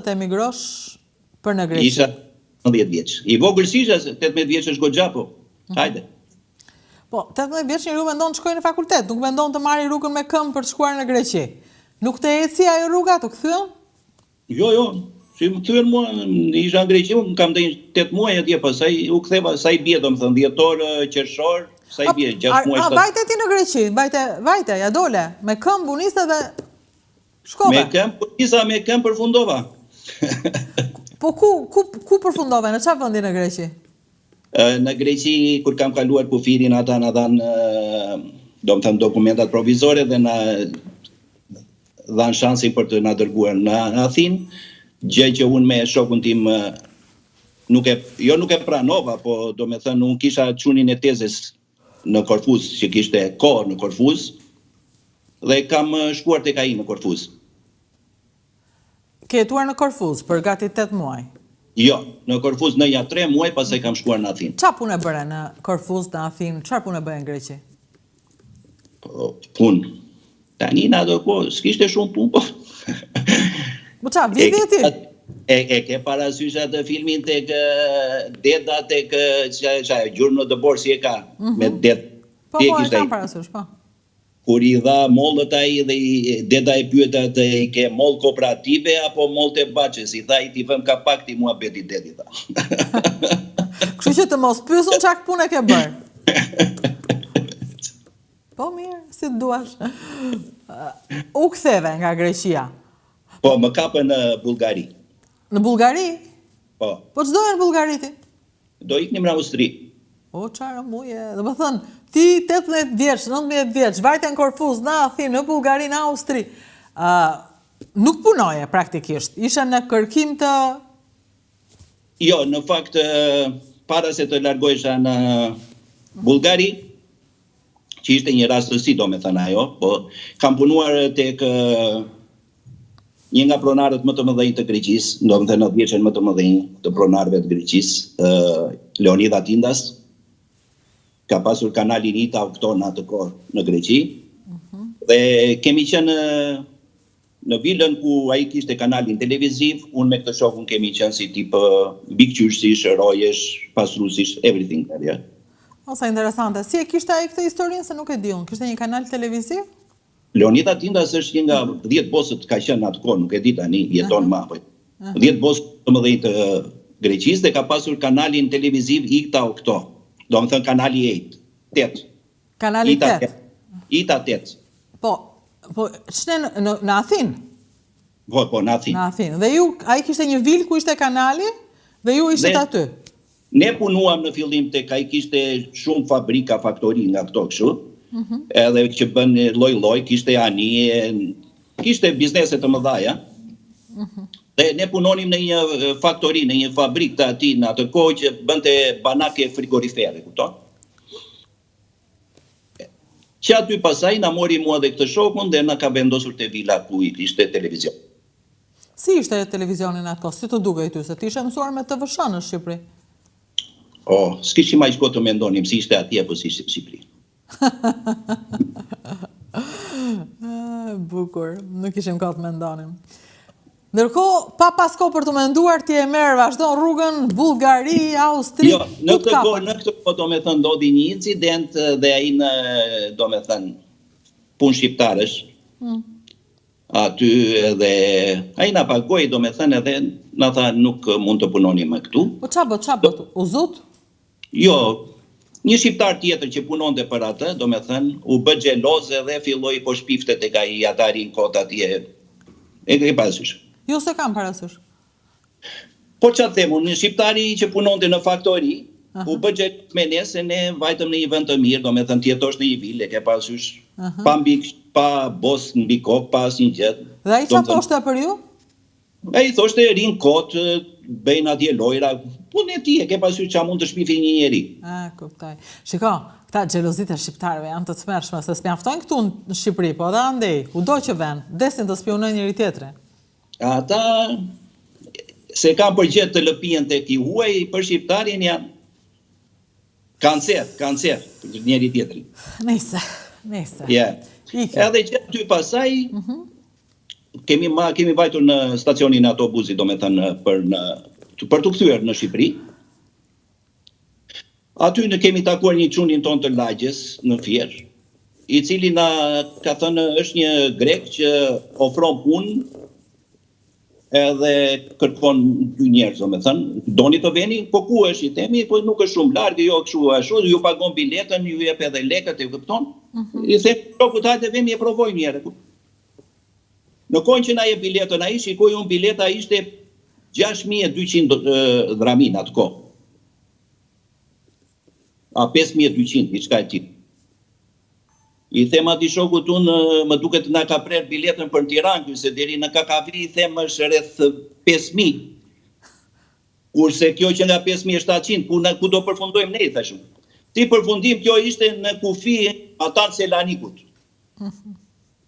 të emigrosh për në Greqi? Isha 10 vjeç. I vogël isha, 18 vjeç është goxha, po. Hajde. Po, 18 vjeç njeriu mendon të shkojë në fakultet, nuk mendon të marrë rrugën me këmbë për të shkuar në Greqi. Nuk të eci ajo rruga, të kthyen? Jo. Si më kthyen mua, isha në Greqi, më kam dhënë 8 muaj atje, pastaj u ktheva, sa i bie, domethënë, dhjetor, qershor, sa i bie, 6 muaj. Vajte ti në Greqi, vajte, ja dole, me këmbë uniste dhe shkove. Me këmbë përfundova. Po ku përfundove, në çfarë vendi në Greqi? Në Greqi, kur kam kaluar kufirin, ata na dhanë, domethënë, dokumentat provizore dhe na dhanë shansin për të na dërguar në Athinë. Gjë që unë me shokun tim nuk e pranova, po do me thënë unë kisha çunin e tezes në Korfuz, që kishte kohë në Korfuz, dhe kam shkuar tek ai në Korfuz. Ke jetuar në Korfuz për gati 8 muaj? Jo, në Korfuz në 3 muaj, pastaj kam shkuar në Athinë. Çfarë punë bëre në Korfuz, në Athinë? Çfarë punë bëre në Greqi? Punë. Tani në ato kohë s'kishte shumë punë, po. Po qa, viti ti? E ke parasysh atë filmin tek Deda, tek gjurmë në dëbor si e ka, me Det. Po, e kam parasysh, po. Kur i dha mollët ai dhe Deda e pyet atë, i ke moll kooperative apo moll të Baçës? I tha, i ti vëm ka pak ti mua beti Dedi, tha. Kështu që të mos pyesun çak punë ke bërë. Po mirë, si të duash. U ktheve nga Greqia? Po, më kapën në Bullgari. Në Bullgari? Po. Po ç'doje në Bullgari ti? Do iknim në Austri. O, çfarë muje? Do të thënë, ti 18 vjeç, 19 vjeç, vajte në Korfuz, në Athinë, në Bullgari, në Austri. Nuk punoje praktikisht. Ishe në kërkim të... Jo, në fakt, para se të largohesha në Bullgari, që ishte një rastësi, do me thënë ajo, po kam punuar tek një nga pronarët më të mëdhenj të Greqisë, do me thënë në vjeçën më të mëdhenj të pronarëve të Greqisë, Leonida Tindas, ka pasur kanalin Ita Okton atë kohë në Greqi, dhe kemi qenë në vilën ku ai kishte kanalin televiziv, unë me këtë shokun kemi qenë si tip bikqyrësish, rojesh, pasrusish, everything, ja. Sa interesante. Si e kishte ai këtë historinë se nuk e di unë? Kishte një kanal televiziv? Leonida Tindas është një nga 10 bosët ka qenë atë kohë, nuk e di tani, jeton më apo. 10 bosët të mëdhenj të Greqisë dhe ka pasur kanalin televiziv Ita Okto. Do më thënë kanali 8. Kanali 8? Ita 8. Po ç'ne në Athinë? Po, në Athinë. Në Athinë. Dhe ju, ai kishte një vilë ku ishte kanali dhe ju ishte aty? Ne punuam në fillim tek ai kishte shumë fabrika, faktori nga këto kështu. Edhe që bën lloj-lloj, kishte anije, kishte biznese të mëdha. Dhe ne punonim në një faktori, në një fabrikë të atij në atë kohë që bënte banake frigorifere, kupton? Që aty pasaj na mori mua dhe këtë shokun dhe na ka vendosur te vila ku ishte televizion. Si ishte televizionin atë kohë? Si të dugej ty se ti ishe mësuar me TVSH në Shqipëri? S'kishim aq kohë të mendonim si ishte atje apo si ishte në Shqipëri. Bukur, nuk ishim kohë të mendonim. Ndërkohë, pa pas kohë për të menduar, ti e merr vazhdon rrugën Bullgari, Austri. Jo, në këtë kohë do me thënë ndodhi një incident dhe ai në do me thënë punë shqiptarësh. Aty edhe ai na pagoi, do me thënë, edhe na tha nuk mund të punonim më këtu. Po ç'a bët? U zut? Jo, një shqiptar tjetër që punonte për atë, do me thënë, u bë xheloz dhe filloi po shpifte tek ai atarin kot atje. E ke parasysh? Jo, se kam parasysh. Po ç'a them unë, një shqiptari që punonte në faktori, u bë xheloz me ne se ne vajtëm në një vend të mirë, do me thënë, ti jetosh në një vilë, e ke parasysh? Pa bos mbi kokë, pa asnjë gjë. Dhe ai ç'a thoshte për ju? Ai thoshte rin kot, bëjnë atje lojra, punë e tij, e ke parasysh ç'a mund të shpifi një njeri. Kuptoj. Shiko, këta xhelozitë e shqiptarëve janë të tmerrshme, se s'mjaftojnë këtu në Shqipëri, po edhe andej, kudo që vën, desin të spionojnë njëri tjetrin. Ata se kanë përgjet të lëpijen tek i huaj, për shqiptarin janë kancer për njëri tjetrin. Nice. Ja. Edhe që ty pasaj kemi vajtur në stacionin e autobusit, domethënë për të kthyer në Shqipëri. Aty ne kemi takuar një çunin ton të lagjes në Fier, i cili na ka thënë është një grek që ofron punë edhe kërkon dy njerëz, domethënë, doni të veni, po ku është, i themi, po nuk është shumë larg, jo kështu ashtu, ju pagon biletën, ju jep edhe lekët, e kupton? I them, "Shoku, hajde vemi e provoj një herë." Në kohën që na jep biletën ai, shikoi unë bileta ishte 6200 dramin atë kohë. A 5200, diçka e tillë. I them atij shokut unë, më duket na ka prerë biletën për Tiranë, se deri në Kakavri i them është rreth 5000. Kurse kjo që nga 5700, ku do përfundojmë ne, thash unë. Si përfundim kjo ishte në kufi ata Selanikut.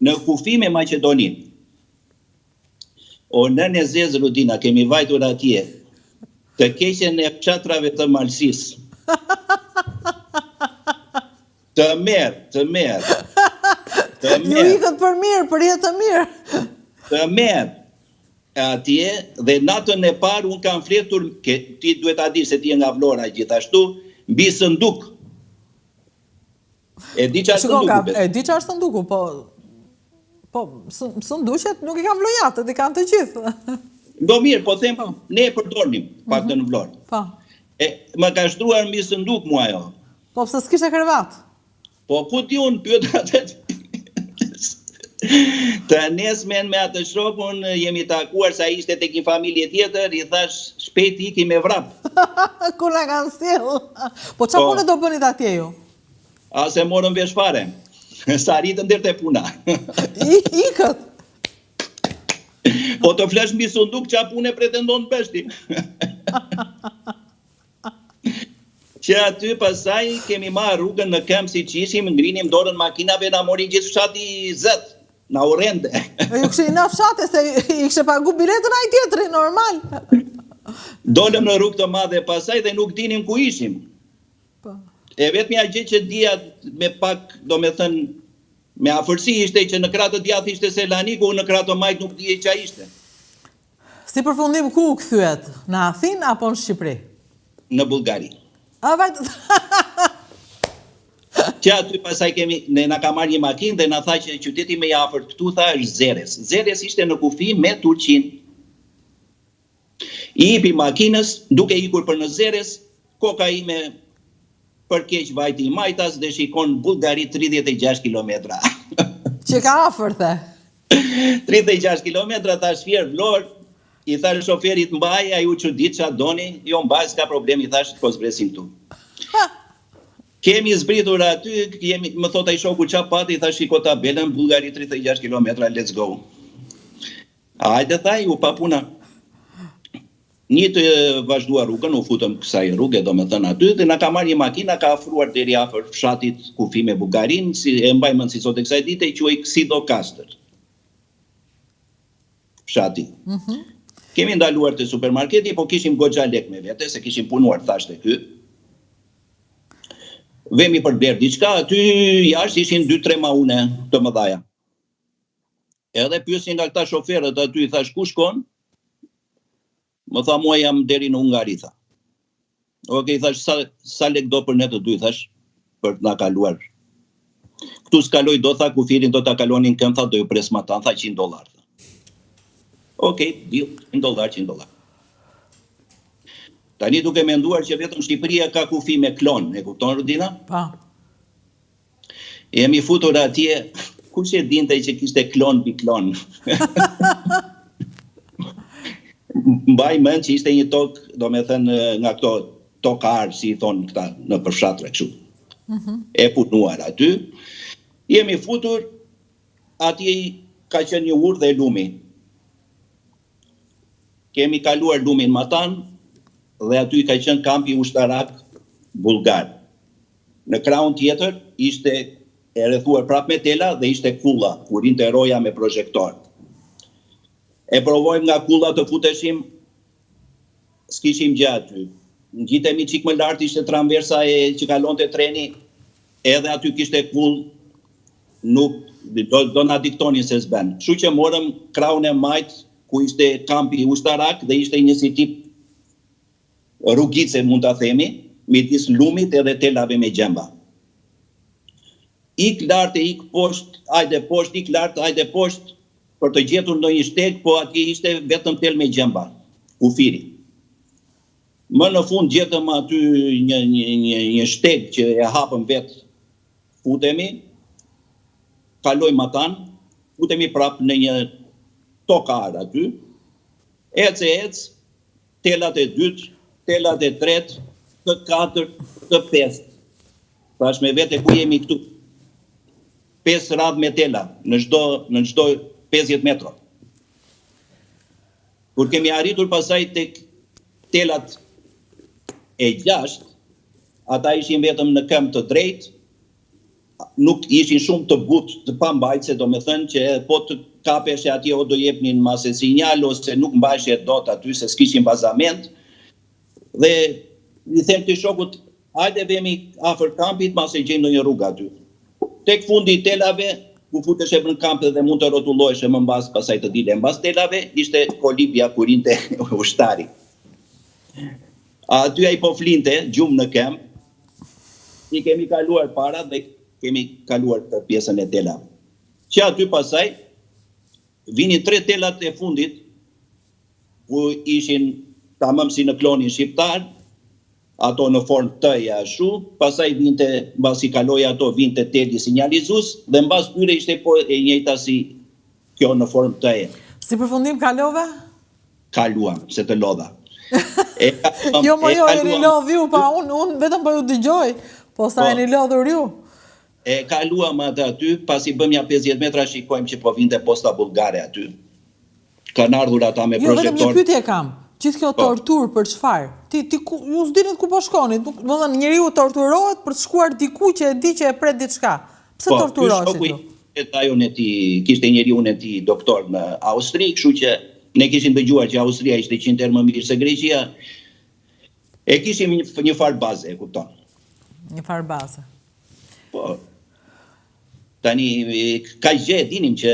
Në kufi me Maqedoninë. O nënë Zez Rudina, kemi vajtur atje të keqen e fshatrave të Malësisë. Të merë. Ju ikët për mirë, për jetë të mirë. Të merë. Atje, dhe natën e parë unë kam fletur, ti duhet ta di se ti nga Vlora gjithashtu, mbi Sënduk. E di çfarë Sënduku? E di çfarë Sënduku, po Sënduqet nuk I kanë vlojatët, I kanë të gjithë. Do mirë, po them, ne e përdornim pak në Vlorë. Më ka shtruar mbi Sënduk mua ajo. Po pse s'kishte krevat? Po ku ti unë pyet atë. Të nesmen me atë shokun jemi takuar sa ishte tek një familje tjetër, I thash shpejt iki me vrap. Ku na kanë sjell? Po çfarë punë do bënit atje ju? A se morëm vesh fare. Sa ritëm deri te puna. Ikët. Po të flesh mbi Sënduk çfarë punë pretendon peshti. Që aty pasaj kemi marrë rrugën në këmbë si që ishim, ngrinim dorën makinave, na mori gjithë fshati zët, na urrende. Ju këshin na fshate, se I kështë pagu biletën ai tjetëri, normal. Dolëm në rrugë të madhe pasaj dhe nuk dinim ku ishim. E vetmja gjë që dija me pak, do me thënë, me afërsi ishte që në kratë të djathtë ishte Selaniku, në kratë të majtë nuk dije qa ishte. Si përfundim ku u kthyet? Në Athinë apo në Shqipëri? Në Bullgari. A vajtë... Që aty pasaj ne na ka marrë një makinë dhe na tha që qyteti më I afërt këtu tha është Zeres. Zeres ishte në kufi me Turqinë. I hipi makinës, duke ikur për në Zeres, koka ime për keq vajti I majtas dhe shikon Bullgari 36 kilometra. Që ka afër the? 36 kilometra, thash Fier Vlorë, I thash shoferit mbaj, ai u çudit ç'a doni, jo mbaj, s'ka problem, I thash po zbresim tu. Kemi zbritur aty, më thot ai shoku ç'a pati, I thash shiko tabelën, Bullgari 36 kilometra, let's go. Hajde thaj, u pa puna. Një të vazhdua rrugën, u futëm kësaj rrugë, domethënë aty, dhe na ka marrë një makinë, na ka afruar deri afër fshatit kufi me Bullgarin, si e mbaj mend si sot e kësaj dite, I quaj Sidokastër. Fshati. Kemi ndaluar te supermarketi, po kishim goxha lek me vete, se kishim punuar thashte ky. Vemi për bler diçka, aty jashtë ishin 2-3 maune të mëdhaja. Edhe pyesin nga këta shoferët aty, I thash ku shkon? Më tha mua jam deri në Ungari, tha. Okej, thash sa lek do për ne të dy, thash, për të na kaluar. Këtu s'kaloj do, tha, kufirin do ta kalonin këm, tha, do ju pres ma tan, tha, $100. Okej, deal, $100. Tani duke menduar që vetëm Shqipëria ka kufi me klon, e kupton Rudina? Pa. Jemi futur atje, kush e dinte që kishte klon bi klon. Mbaj mend që ishte një tokë, do me thënë nga këto tokarë, si I thonë këta në përfshatra kështu. E punuar aty. Jemi futur, atje ka qenë një urë dhe lumi. Kemi kaluar lumin Matan, dhe aty ka qenë kampi ushtarak bulgar. Në krahun tjetër ishte e rrethuar prap me tela dhe ishte kulla, ku rinte roja me projektor. E provojmë nga kulla të futeshim, s'kishim gjë aty. Ngjitemi çik më lart, ishte tramversa që kalonte treni, edhe aty kishte kull, nuk do na diktoni se s'ben. Kështu që morëm krahun e majt, ku ishte kampi ushtarak dhe ishte një si tip rrugice, mund ta themi, midis lumit edhe telave me gjemba. Ik lart e ik poshtë, hajde poshtë, ik lart, hajde poshtë, për të gjetur ndonjë shteg, po atje ishte vetëm tel me gjemba, kufiri. Më në fund gjetëm aty një shteg që e hapëm vetë, futemi, kalojmë atan, futemi prapë në një tokar aty, ec, telat e dytë, telat e tretë, të katër, të pestë. Thash me vete ku jemi këtu. 5 radhë me tela, në çdo 50 metra. Kur kemi arritur pasaj tek telat e 6, ata ishin vetëm në këmbë të drejtë, nuk ishin shumë të butë të pambajtse, do me thënë që po të kapeshe atje o do jepnin mase sinjal, ose nuk mbajshe dot aty se s'kishin bazament. Dhe i them të shokut, hajde vemi afër kampit, mase gjejmë ndonjë rrugë aty. Tek fundi i telave, ku futeshe në kamp dhe mund të rrotulloheshe më mbas, pasaj të dile mbas telave, ishte kolibja ku rinte ushtari. Aty ai po flinte, gjumë në këmbë, i kemi kaluar para dhe kemi kaluar të pjesën e telave. Që aty pasaj, vini 3 telat e fundit, ku ishin tamam si në klonin shqiptar, ato në formë të-ja ashtu, pasaj vinte, mbasi kaloi ato, vinte teli sinjalizus, dhe mbas tyre ishte po e njëjta si kjo në formë të-ja. Si përfundim kalove? Kaluam, se të lodha. Jo, e një lodh ju, pa unë vetëm po ju dëgjoj, po sa e një lodhur ju. E kaluam atë aty, pasi bëmja 50 metra, shikojmë që po vinte posta bulgare aty. Kanë ardhur ata me projektor. Jo, vetëm një pyetje kam. Gjithë kjo tortur për çfarë? Ju s'dinit ku po shkonit. Do të thënë njeriu torturohet për të shkuar diku që e di që e pret diçka. Pse torturohet këtu? Ajo kishte njeriu e tij doktor në Austri, kështu që ne kishim dëgjuar që Austria ishte 100 herë më mirë se Greqia. E kishim një farë baze, e kupton. Një farë baze. Po. Tani ka gjë dinim që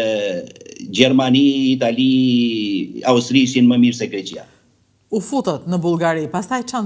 Gjermani, Itali, Austri ishin më mirë se Greqia. U futët në Bullgari, pastaj çan